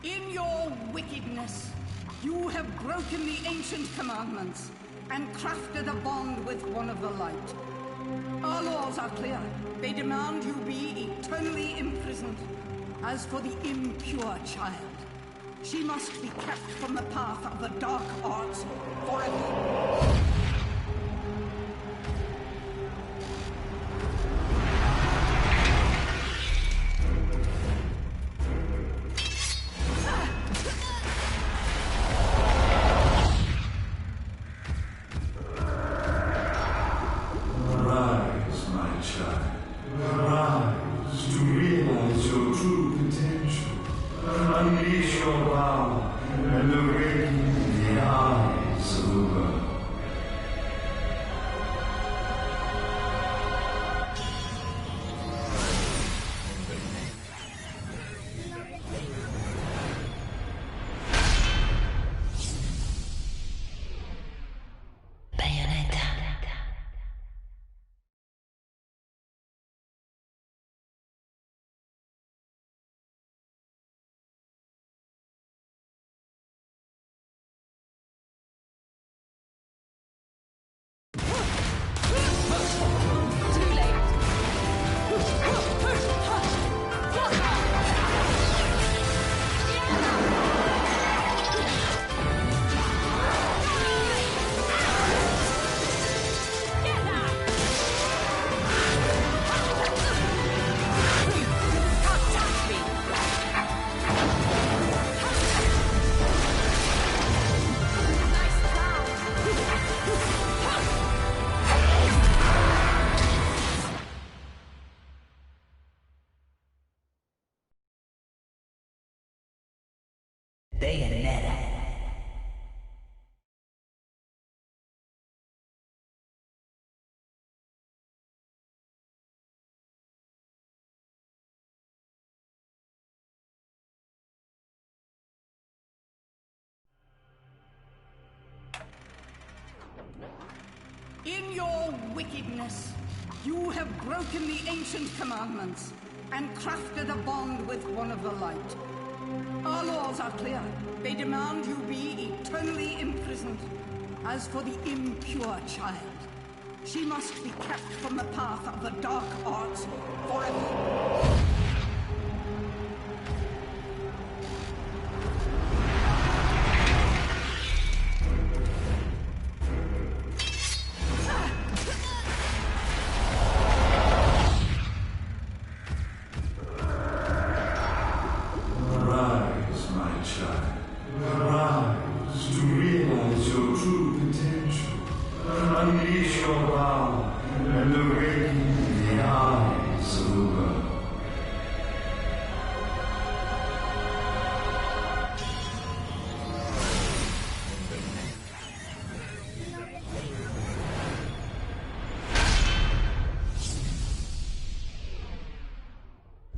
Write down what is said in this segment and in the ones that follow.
In your wickedness, you have broken the ancient commandments and crafted a bond with one of the light. Our laws are clear. They demand you be eternally imprisoned. As for the impure child, she must be kept from the path of the dark arts forever. Bayonetta. In your wickedness, you have broken the ancient commandments and crafted a bond with one of the light. Our laws are clear. They demand you be eternally imprisoned. As for the impure child, she must be kept from the path of the dark arts forever.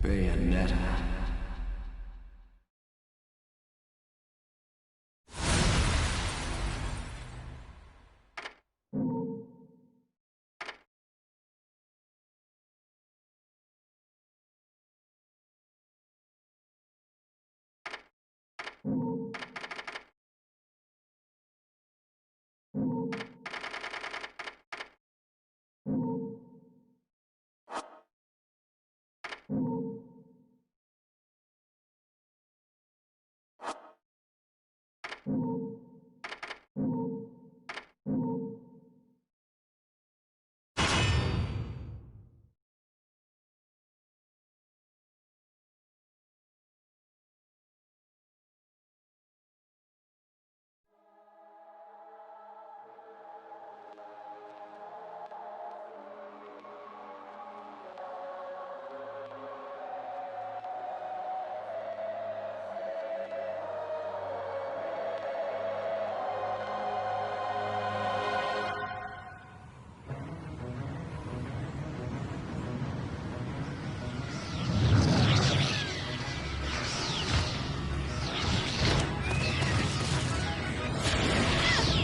Bayonetta.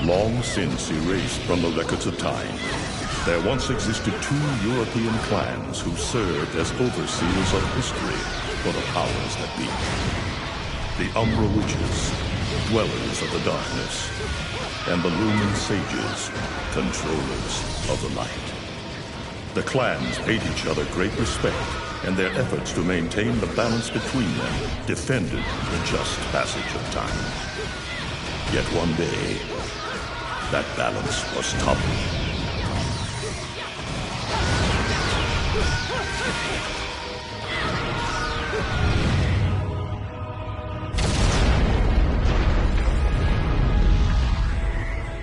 Long since erased from the records of time, there once existed two European clans who served as overseers of history for the powers that be. The the Umbra Witches, dwellers of the darkness, and the Lumen Sages, controllers of the light. The clans paid each other great respect, and their efforts to maintain the balance between them defended the just passage of time. Yet one day, that balance was toppled.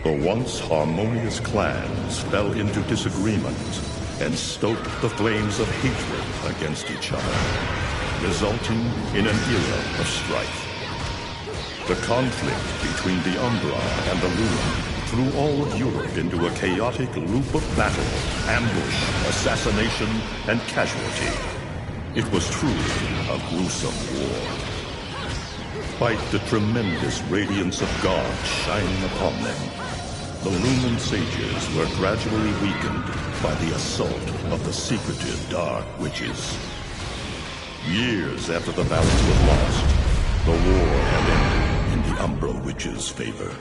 The once harmonious clans fell into disagreement and stoked the flames of hatred against each other, resulting in an era of strife. The conflict between the Umbra and the Lumen threw all of Europe into a chaotic loop of battle, ambush, assassination, and casualty. It was truly a gruesome war. Despite the tremendous radiance of God shining upon them, the Lumen Sages were gradually weakened by the assault of the secretive Dark Witches. Years after the balance was lost, the war had ended in the Umbra Witches' favor.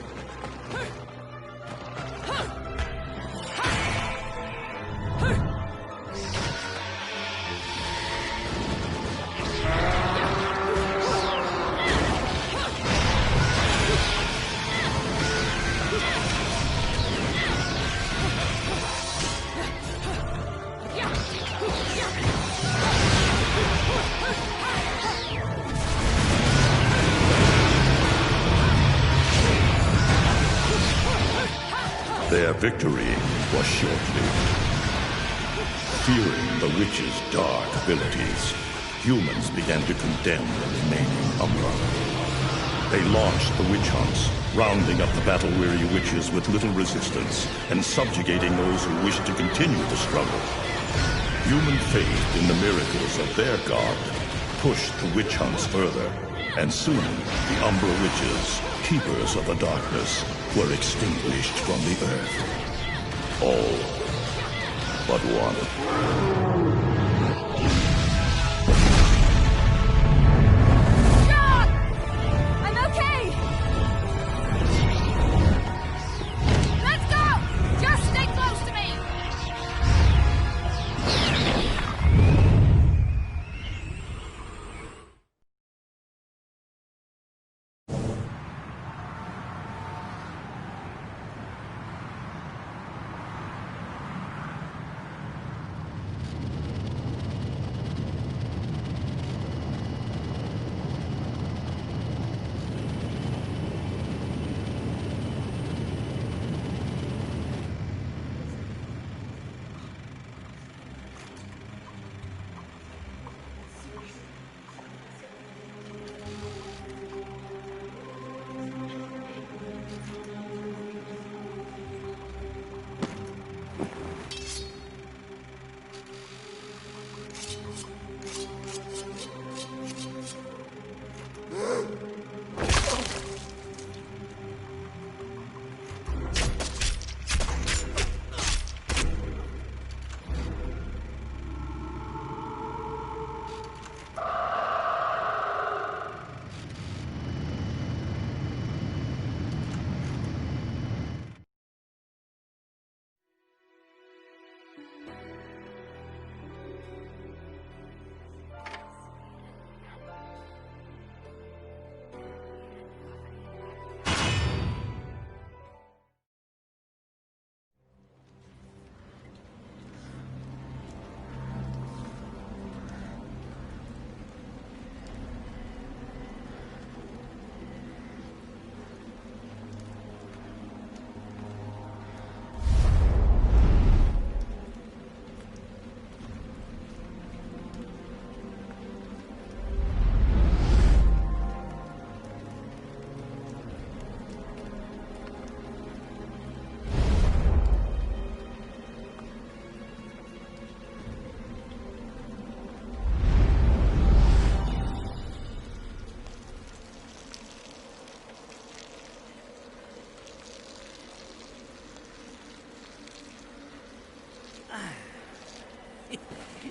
Their victory was short-lived. Fearing the witches' dark abilities, humans began to condemn the remaining Umbra. They launched the witch hunts, rounding up the battle-weary witches with little resistance and subjugating those who wished to continue the struggle. Human faith in the miracles of their god pushed the witch hunts further, and soon the Umbra Witches, keepers of the darkness, were extinguished from the earth. All but one. God! I'm okay! Let's go! Just stay close to me!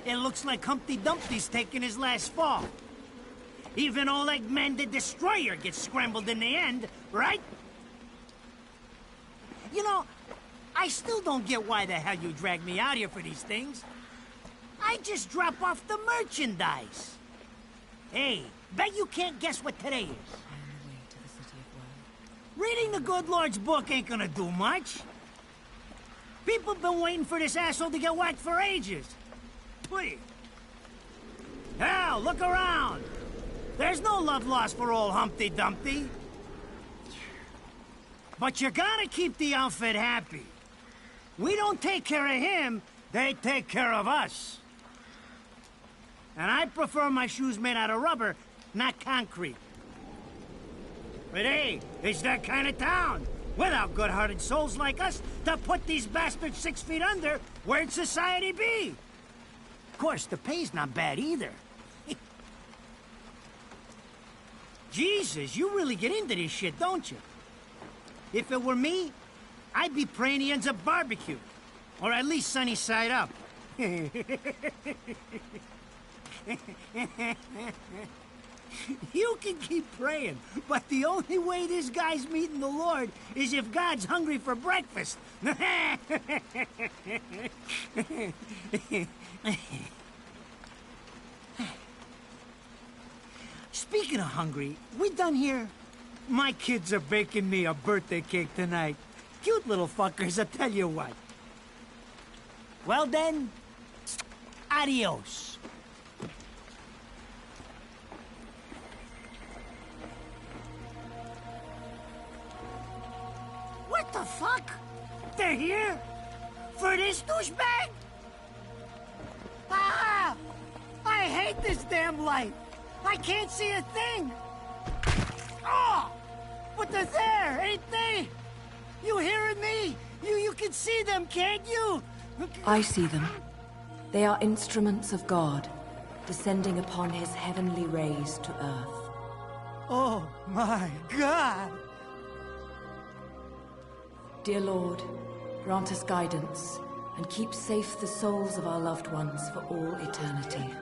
It looks like Humpty Dumpty's taking his last fall. Even old Eggman the Destroyer gets scrambled in the end, right? You know, I still don't get why the hell you drag me out here for these things. I just drop off the merchandise. Hey, bet you can't guess what today is. Reading the good Lord's book ain't gonna do much. People have been waiting for this asshole to get whacked for ages. Please. Hell, look around. There's no love lost for old Humpty Dumpty. But you gotta keep the outfit happy. We don't take care of him, they take care of us. And I prefer my shoes made out of rubber, not concrete. But hey, it's that kind of town. Without good-hearted souls like us to put these bastards 6 feet under, where'd society be? Of course, the pay's not bad either. Jesus, you really get into this shit, don't you? If it were me, I'd be praying he ends up barbecued. Or at least sunny side up. You can keep praying, but the only way this guy's meeting the Lord is if God's hungry for breakfast. Speaking of hungry, we done here? My kids are baking me a birthday cake tonight. Cute little fuckers, I tell you what. Well then, adios. What the fuck? They're here? For this douchebag? Ah! I hate this damn light. I can't see a thing. Oh! But they're there, ain't they? You hearing me? You can see them, can't you? I see them. They are instruments of God, descending upon his heavenly rays to earth. Oh my God! Dear Lord, grant us guidance, and keep safe the souls of our loved ones for all eternity.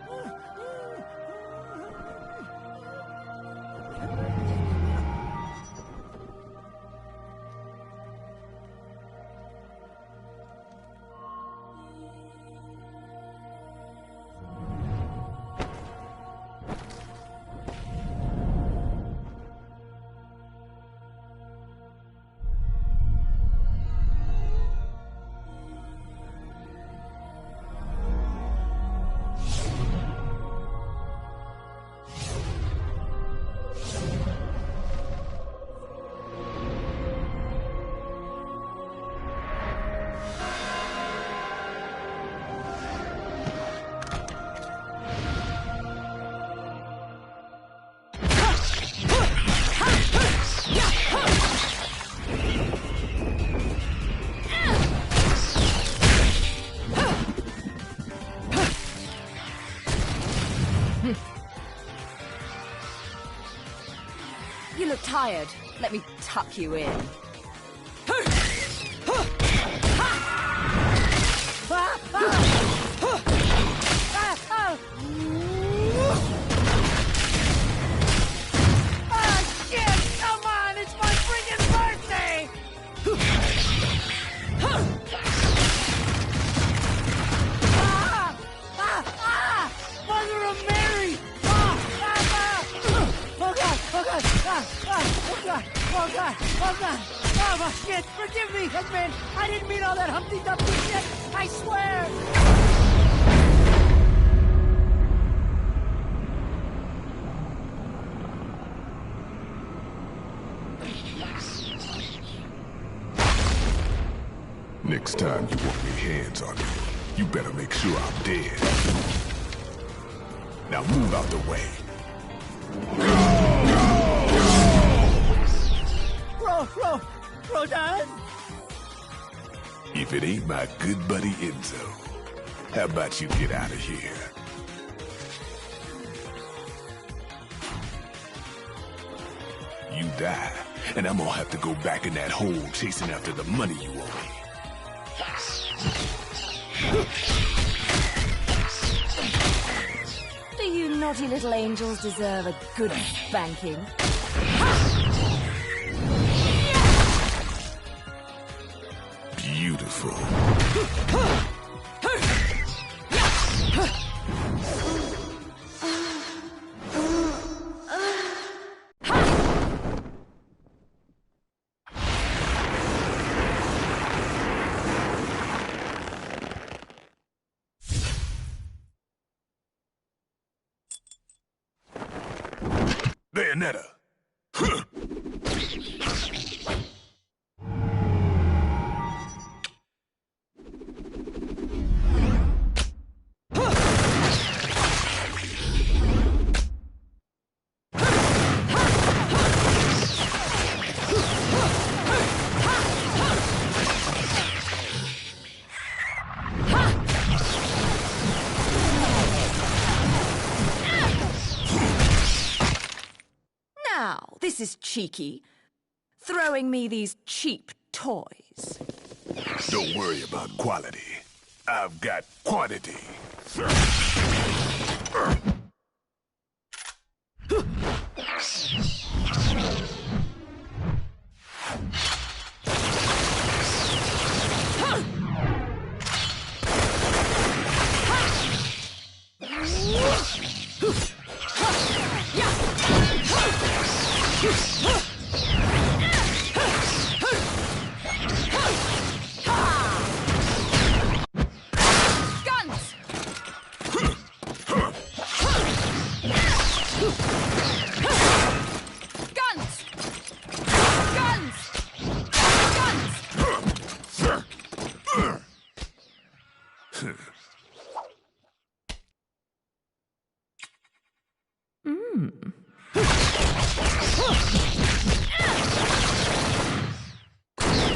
You look tired. Let me tuck you in. Shit! Come on! It's my friggin' birthday! Mother of Mary! Oh God! Oh God! Oh God! Oh shit! Forgive me, Headman! I didn't mean all that Humpty Dumpty shit! I swear! Next time you want your hands on me, you better make sure I'm dead. Now move out the way. Rodan! If it ain't my good buddy Enzo, how about you get out of here? You die, and I'm gonna have to go back in that hole chasing after the money you owe me. Do you naughty little angels deserve a good spanking. Beautiful. Bayonetta. Now, this is cheeky. Throwing me these cheap toys. Don't worry about quality. I've got quantity.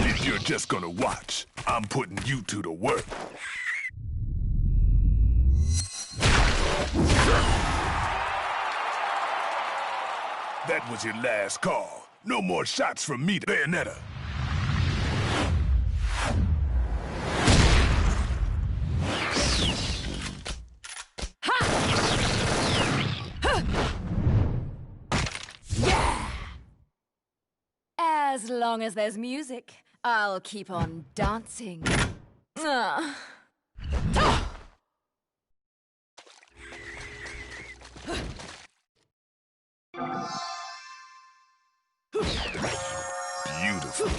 If you're just gonna watch, I'm putting you two to work. That was your last call. No more shots from me, Bayonetta. As long as there's music, I'll keep on dancing. Beautiful.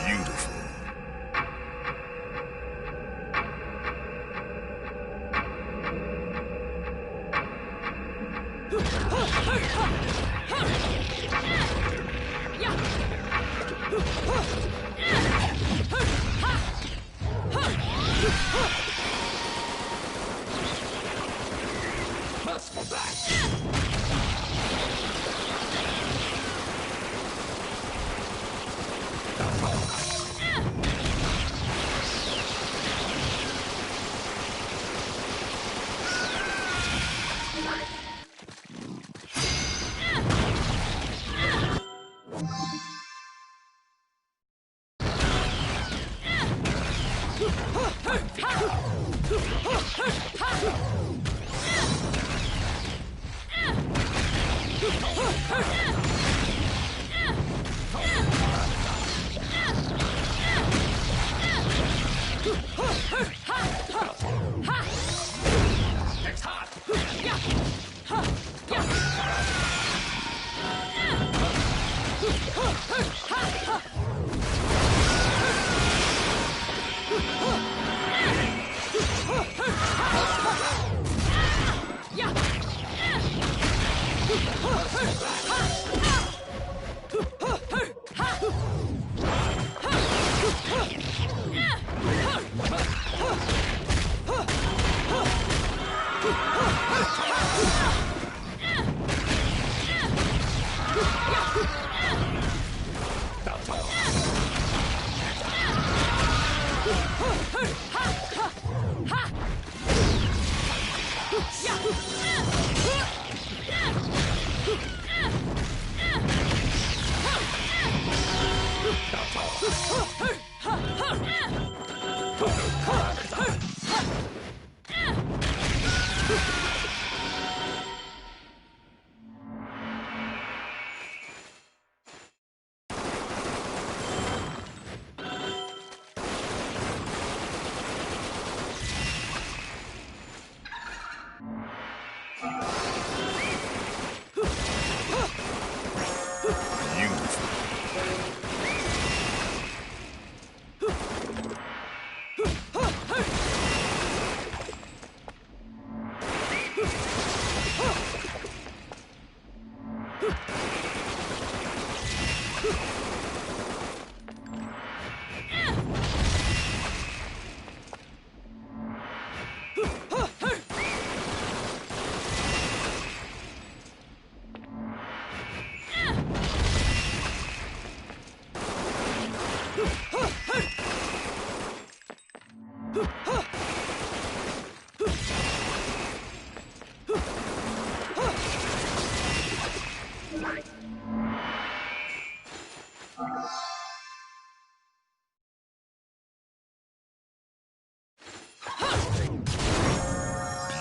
Beautiful.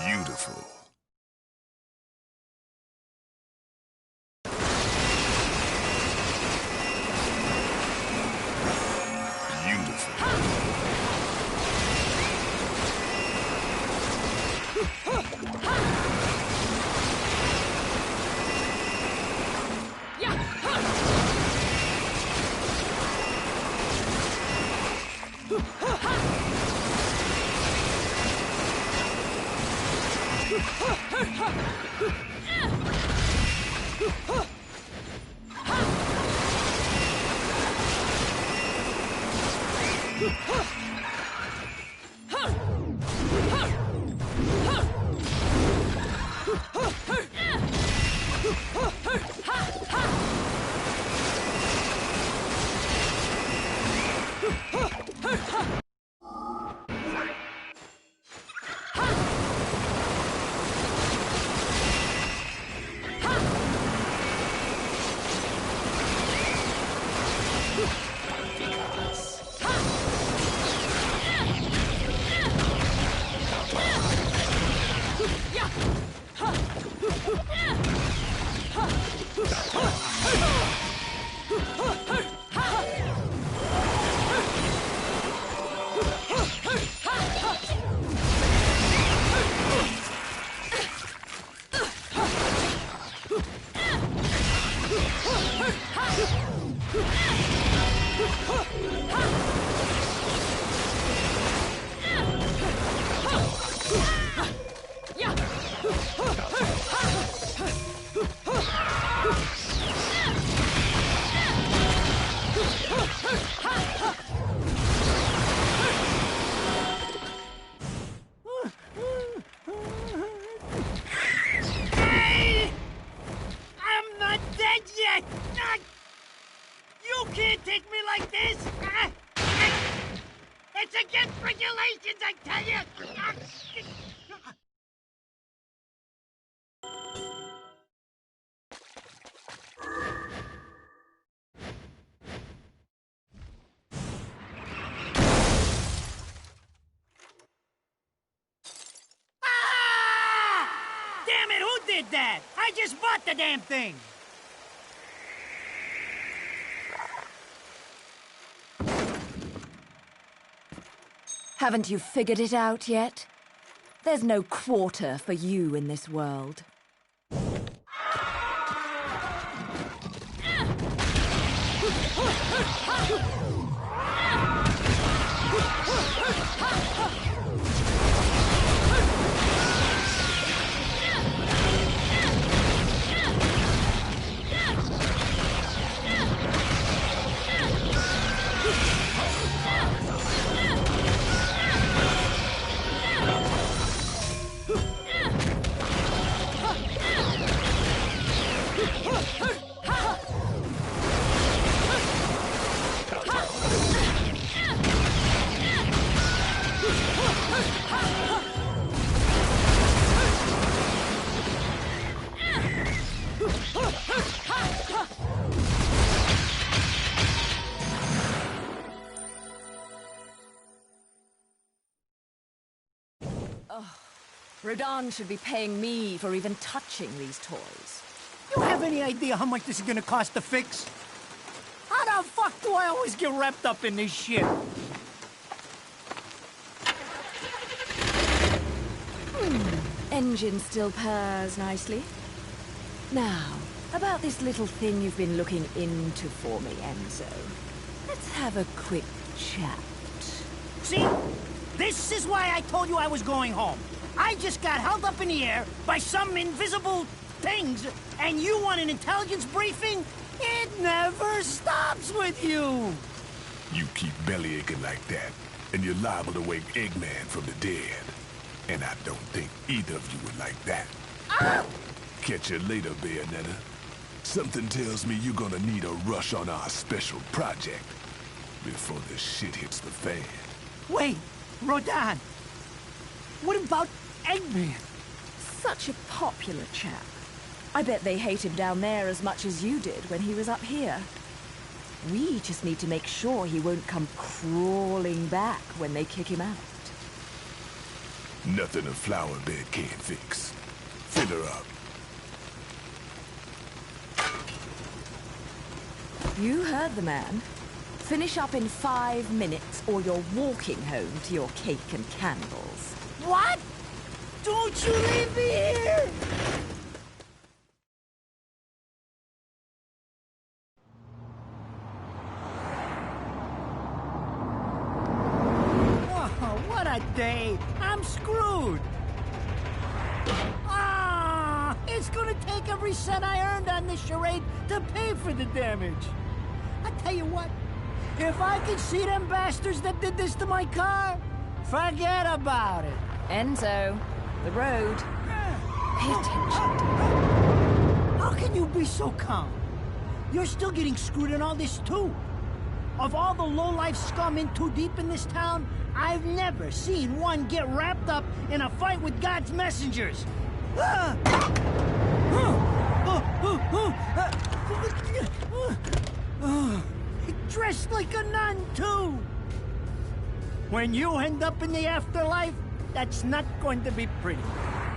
Beautiful. Damn it, who did that? I just bought the damn thing! Haven't you figured it out yet? There's no quarter for you in this world. Rodan should be paying me for even touching these toys. You have any idea how much this is gonna cost to fix? How the fuck do I always get wrapped up in this shit? Engine still purrs nicely. Now, about this little thing you've been looking into for me, Enzo. Let's have a quick chat. See? This is why I told you I was going home. I just got held up in the air by some invisible things, and you want an intelligence briefing? It never stops with you! You keep bellyaching like that, and you're liable to wake Eggman from the dead. And I don't think either of you would like that. Ah! Catch you later, Bayonetta. Something tells me you're gonna need a rush on our special project before the shit hits the fan. Wait, Rodan. What about Eggman? Such a popular chap. I bet they hate him down there as much as you did when he was up here. We just need to make sure he won't come crawling back when they kick him out. Nothing a flower bed can't fix. Fill her up. You heard the man. Finish up in 5 minutes or you're walking home to your cake and candles. What? Don't you leave me here! Oh, what a day! I'm screwed! Ah! It's gonna take every cent I earned on this charade to pay for the damage. I tell you what, if I could see them bastards that did this to my car, forget about it. Enzo, the road. Pay attention. How can you be so calm? You're still getting screwed in all this too. Of all the low-life scum in too deep in this town, I've never seen one get wrapped up in a fight with God's messengers. Dressed like a nun, too. When you end up in the afterlife, that's not going to be pretty.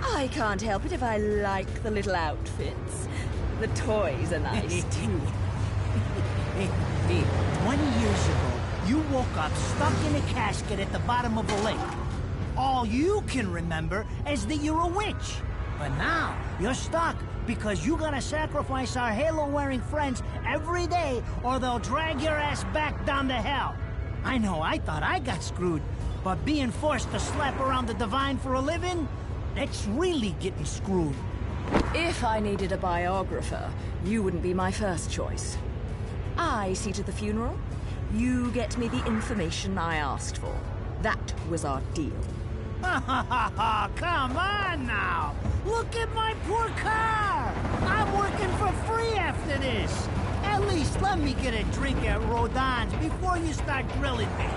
I can't help it if I like the little outfits. The toys are nice, too. Hey, 20 years ago, you woke up stuck in a casket at the bottom of a lake. All you can remember is that you're a witch. But now, you're stuck because you gotta sacrifice our halo-wearing friends every day or they'll drag your ass back down to hell. I know, I thought I got screwed, but being forced to slap around the divine for a living, that's really getting screwed. If I needed a biographer, you wouldn't be my first choice. I see to the funeral. You get me the information I asked for. That was our deal. Come on now! Look at my poor car! I'm working for free after this! At least let me get a drink at Rodan's before you start grilling me.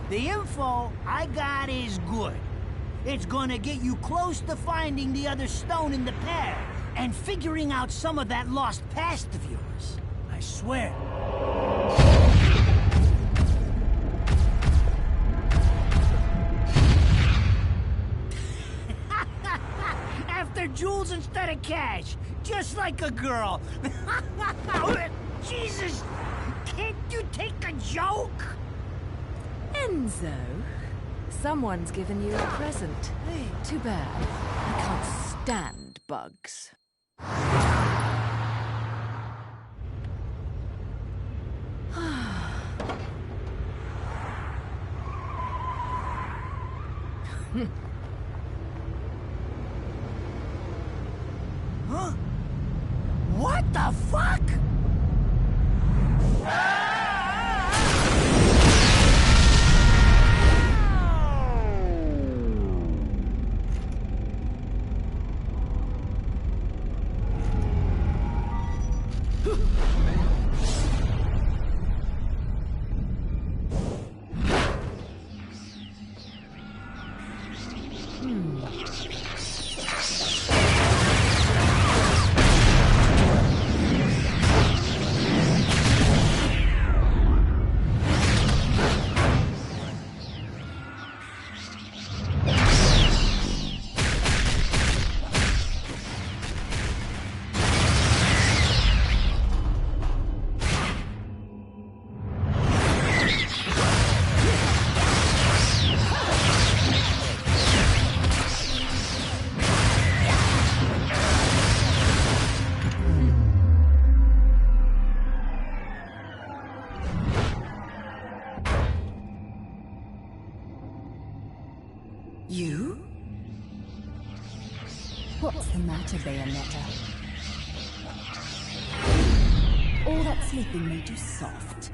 The info I got is good. It's gonna get you close to finding the other stone in the pair and figuring out some of that lost past of yours. I swear. After jewels instead of cash, just like a girl. Jesus, can't you take a joke? Enzo, someone's given you a present. Too bad. I can't stand bugs. Huh? What the fuck? You? What's the matter, Bayonetta? All that sleeping made you soft.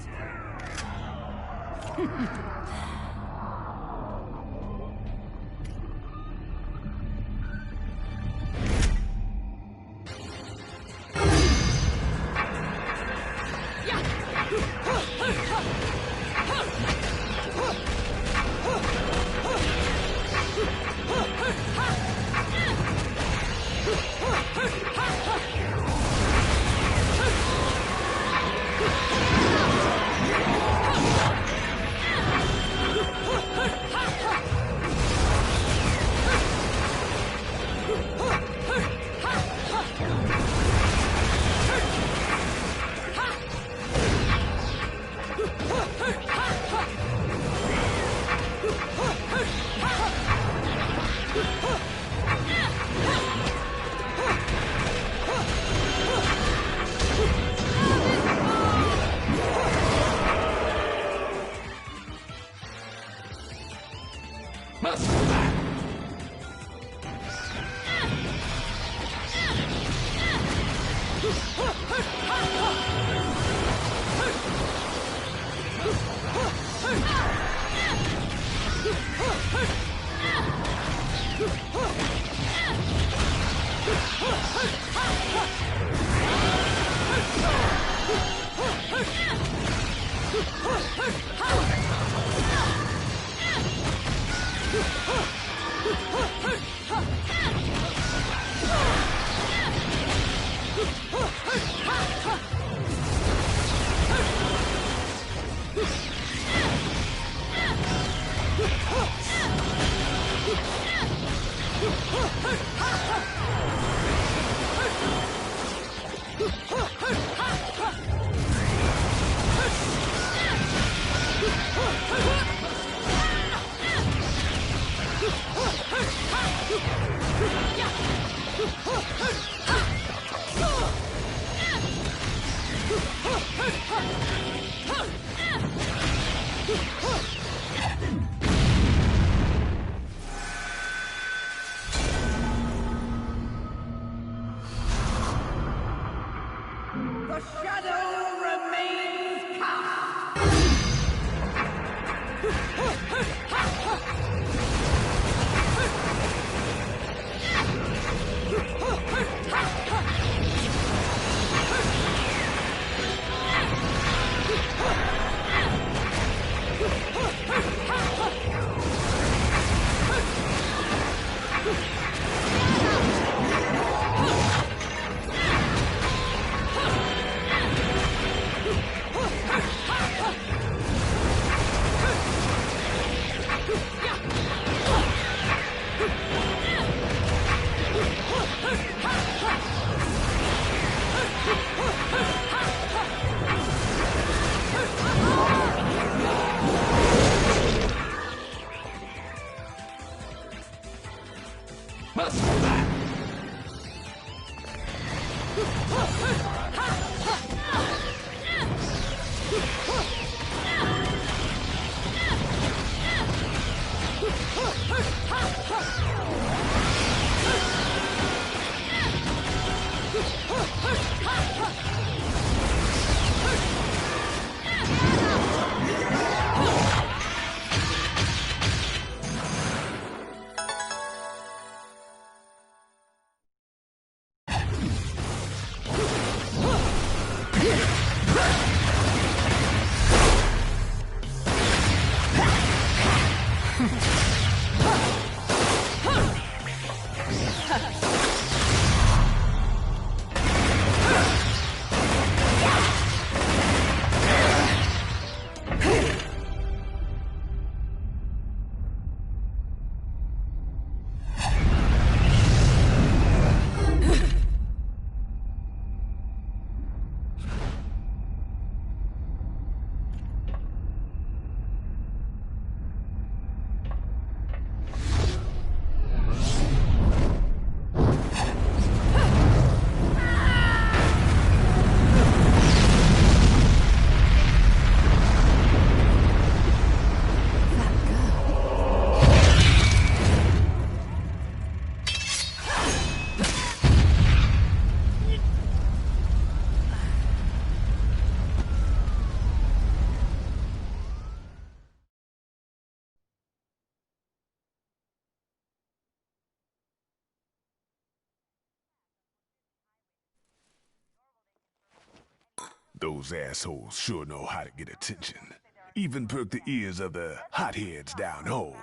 Those assholes sure know how to get attention. Even perk the ears of the hotheads down home.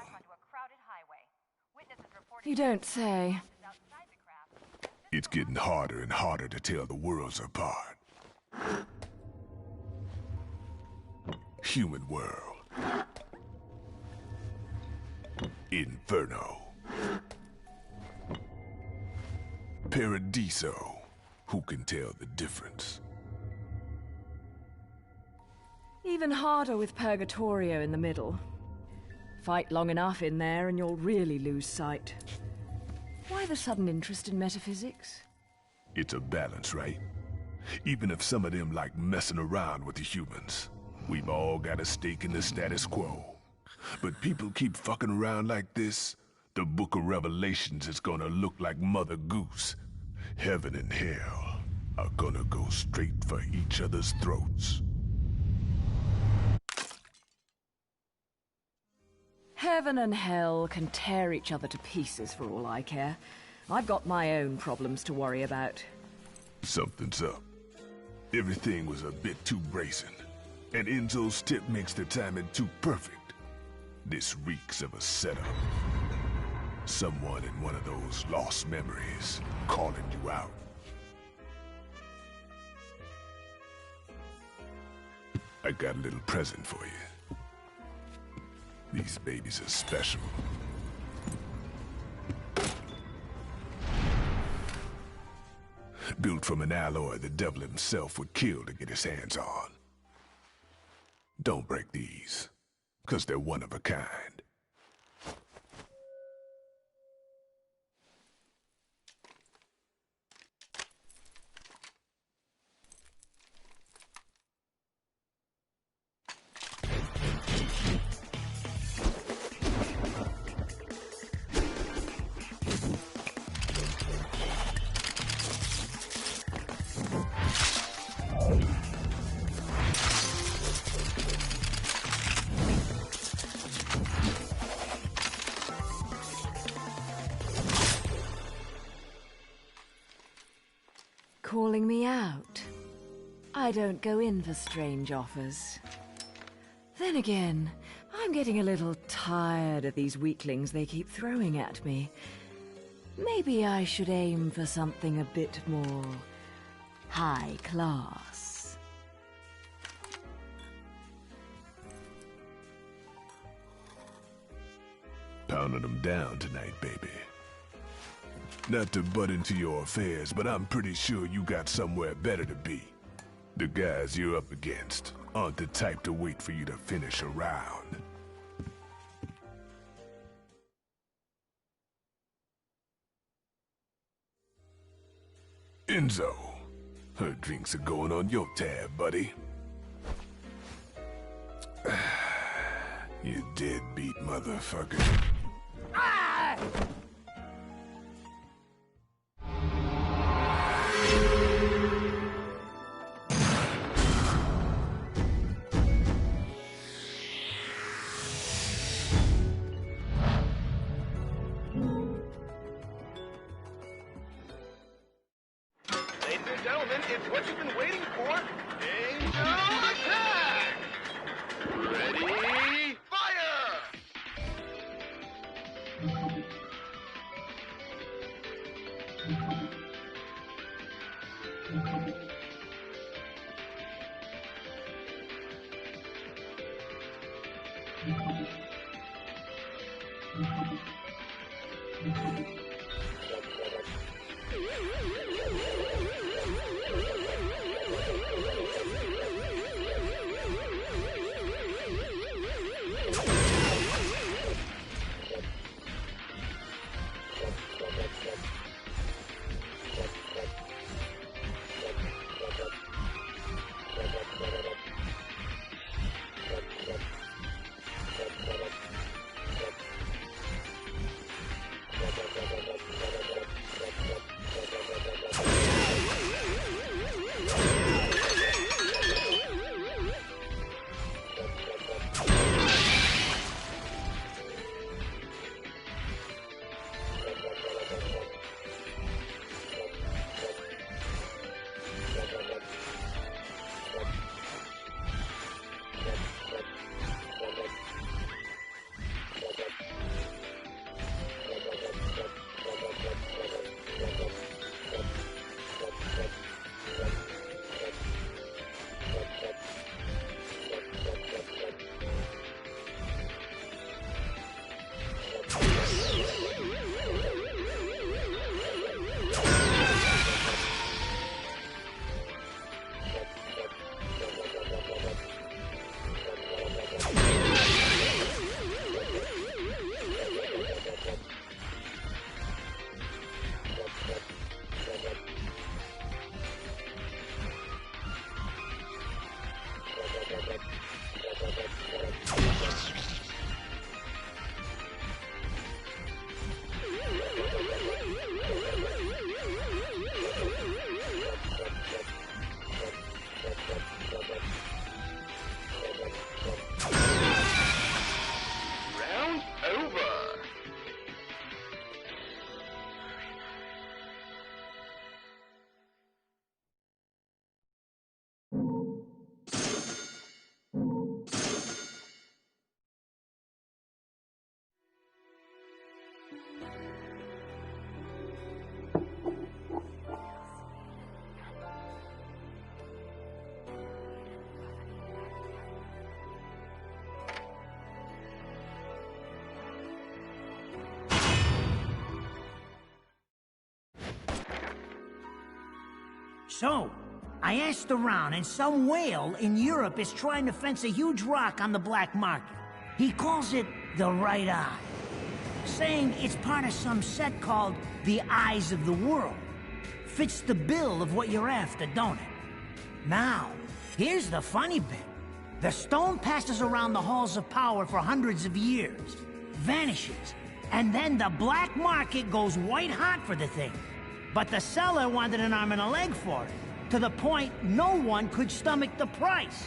You don't say. It's getting harder and harder to tell the worlds apart. Human world. Inferno. Paradiso. Who can tell the difference? Even harder with Purgatorio in the middle. Fight long enough in there and you'll really lose sight. Why the sudden interest in metaphysics? It's a balance, right? Even if some of them like messing around with the humans. We've all got a stake in the status quo. But people keep fucking around like this, the Book of Revelations is gonna look like Mother Goose. Heaven and hell are gonna go straight for each other's throats. Heaven and hell can tear each other to pieces for all I care. I've got my own problems to worry about. Something's up. Everything was a bit too brazen. And Enzo's tip makes the timing too perfect. This reeks of a setup. Someone in one of those lost memories calling you out. I got a little present for you. These babies are special. Built from an alloy the devil himself would kill to get his hands on. Don't break these, 'cause they're one of a kind. Calling me out? I don't go in for strange offers. Then again, I'm getting a little tired of these weaklings they keep throwing at me. Maybe I should aim for something a bit more high class. Pounding them down tonight, baby. Not to butt into your affairs, but I'm pretty sure you got somewhere better to be. The guys you're up against aren't the type to wait for you to finish a round. Enzo, her drinks are going on your tab, buddy. You deadbeat motherfucker. Ah! Ladies and gentlemen, it's what you've been waiting for. Angel attack! Ready, fire! So, I asked around, and some whale in Europe is trying to fence a huge rock on the black market. He calls it the Right Eye, saying it's part of some set called the Eyes of the World. Fits the bill of what you're after, don't it? Now, here's the funny bit. The stone passes around the halls of power for hundreds of years, vanishes, and then the black market goes white hot for the thing. But the seller wanted an arm and a leg for it, to the point no one could stomach the price.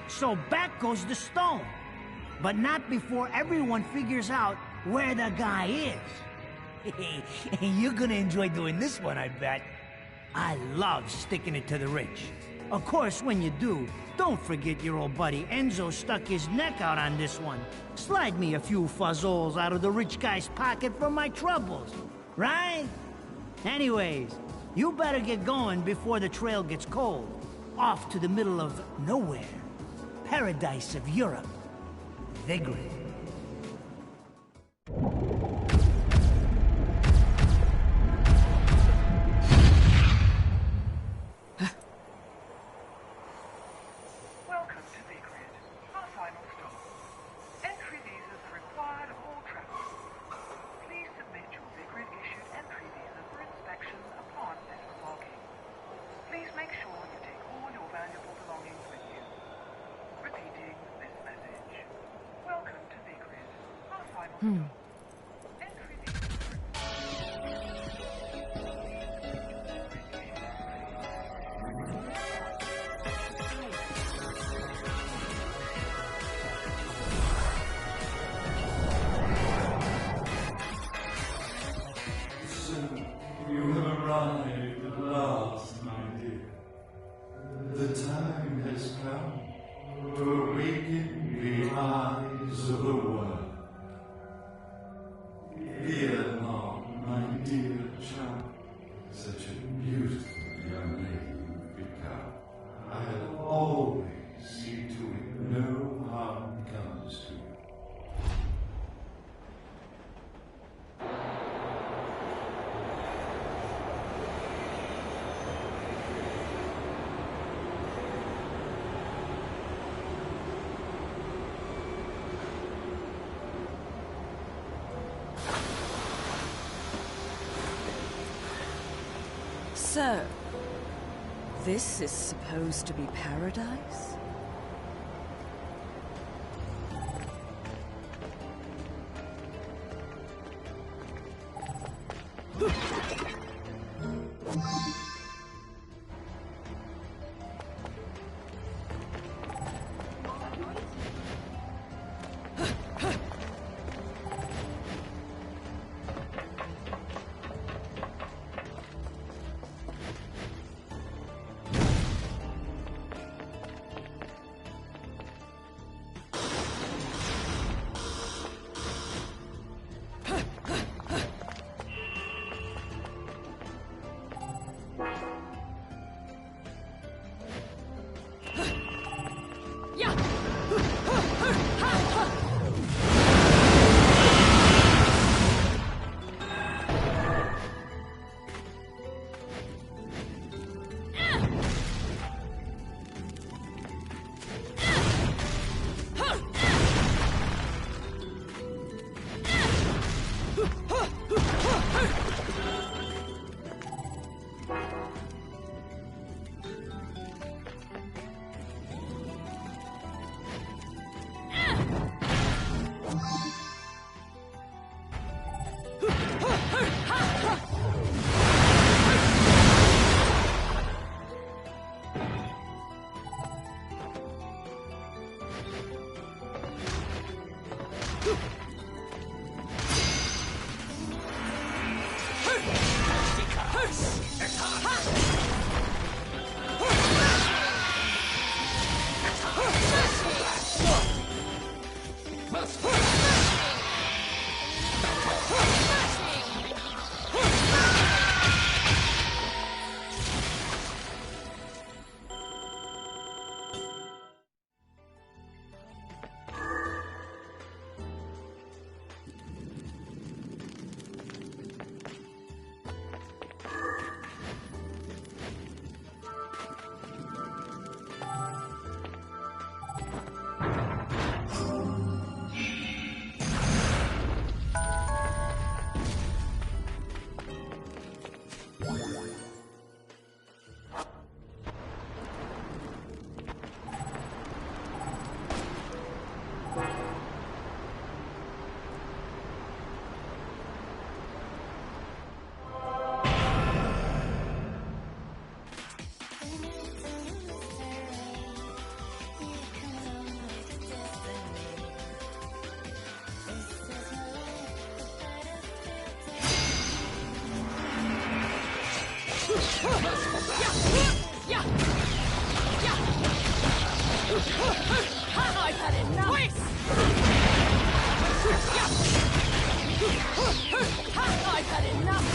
So back goes the stone. But not before everyone figures out where the guy is. You're gonna enjoy doing this one, I bet. I love sticking it to the rich. Of course, when you do, don't forget your old buddy Enzo stuck his neck out on this one. Slide me a few fuzzoles out of the rich guy's pocket for my troubles, right? Anyways, you better get going before the trail gets cold. Off to the middle of nowhere. Paradise of Europe. Vigrid. Welcome to Vigrid, our final stop. Entry visas are required of all travelers. Please submit your Vigrid-issued entry visa for inspection upon disembarking. Please make sure you take all your valuable belongings with you. Repeating this message. Welcome to Vigrid, our final stop. Entry visas You have arrived at last, my dear. The time has come to awaken the eyes of the world. Fear not, my dear child. Such a beautiful young lady you've become. I'll always see to it no harm comes to you. So, this is supposed to be paradise? I've had enough! Twice! I've had enough!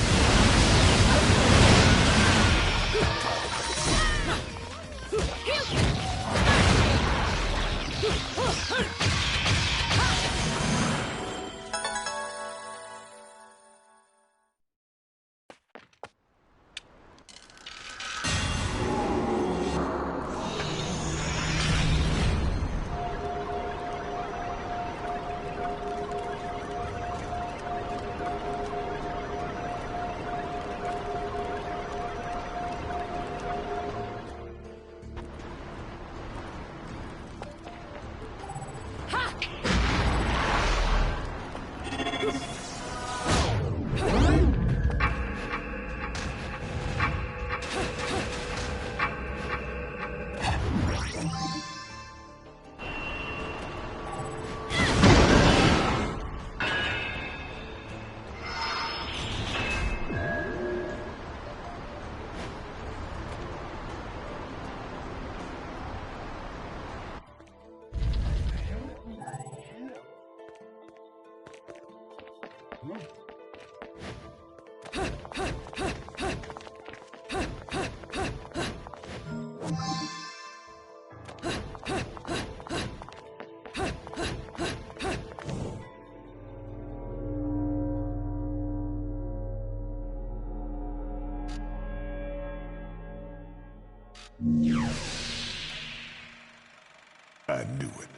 I knew it.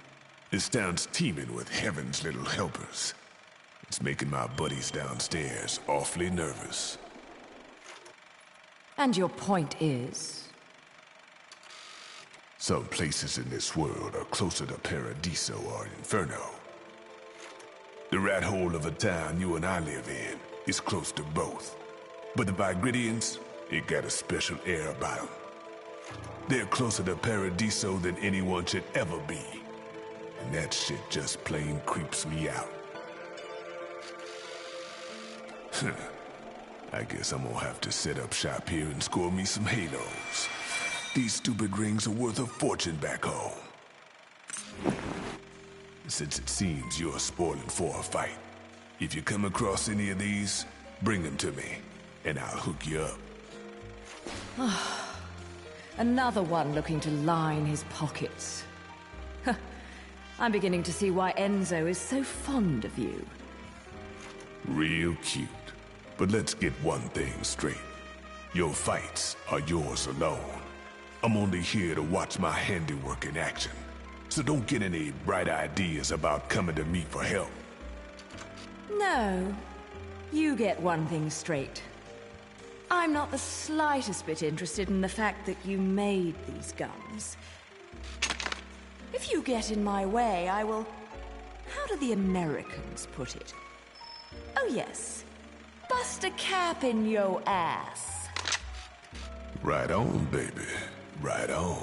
This town's teeming with heaven's little helpers. It's making my buddies downstairs awfully nervous. And your point is? Some places in this world are closer to Paradiso or Inferno. The rat hole of a town you and I live in is close to both. But the Vigridians, it got a special air about them. They're closer to Paradiso than anyone should ever be. And that shit just plain creeps me out. I guess I'm gonna have to set up shop here and score me some halos. These stupid rings are worth a fortune back home. Since it seems you're spoiling for a fight, if you come across any of these, bring them to me, and I'll hook you up. Another one looking to line his pockets. I'm beginning to see why Enzo is so fond of you. Real cute. But let's get one thing straight. Your fights are yours alone. I'm only here to watch my handiwork in action. So don't get any bright ideas about coming to me for help. No. You get one thing straight. I'm not the slightest bit interested in the fact that you made these guns. If you get in my way, I will... How do the Americans put it? Oh yes. Bust a cap in your ass. Right on, baby. Right on.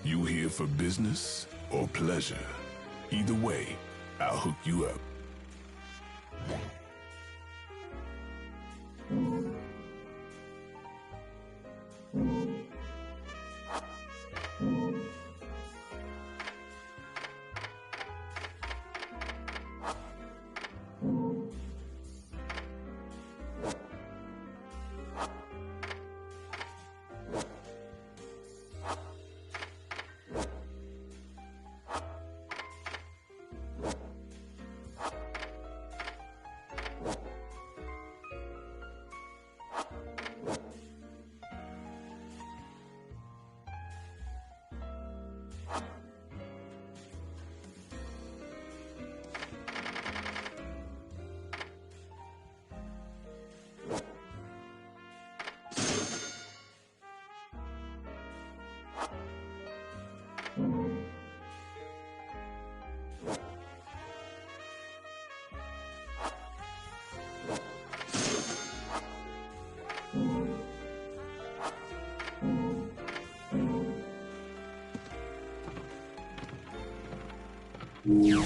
You here for business or pleasure? Either way, I'll hook you up. Yeah!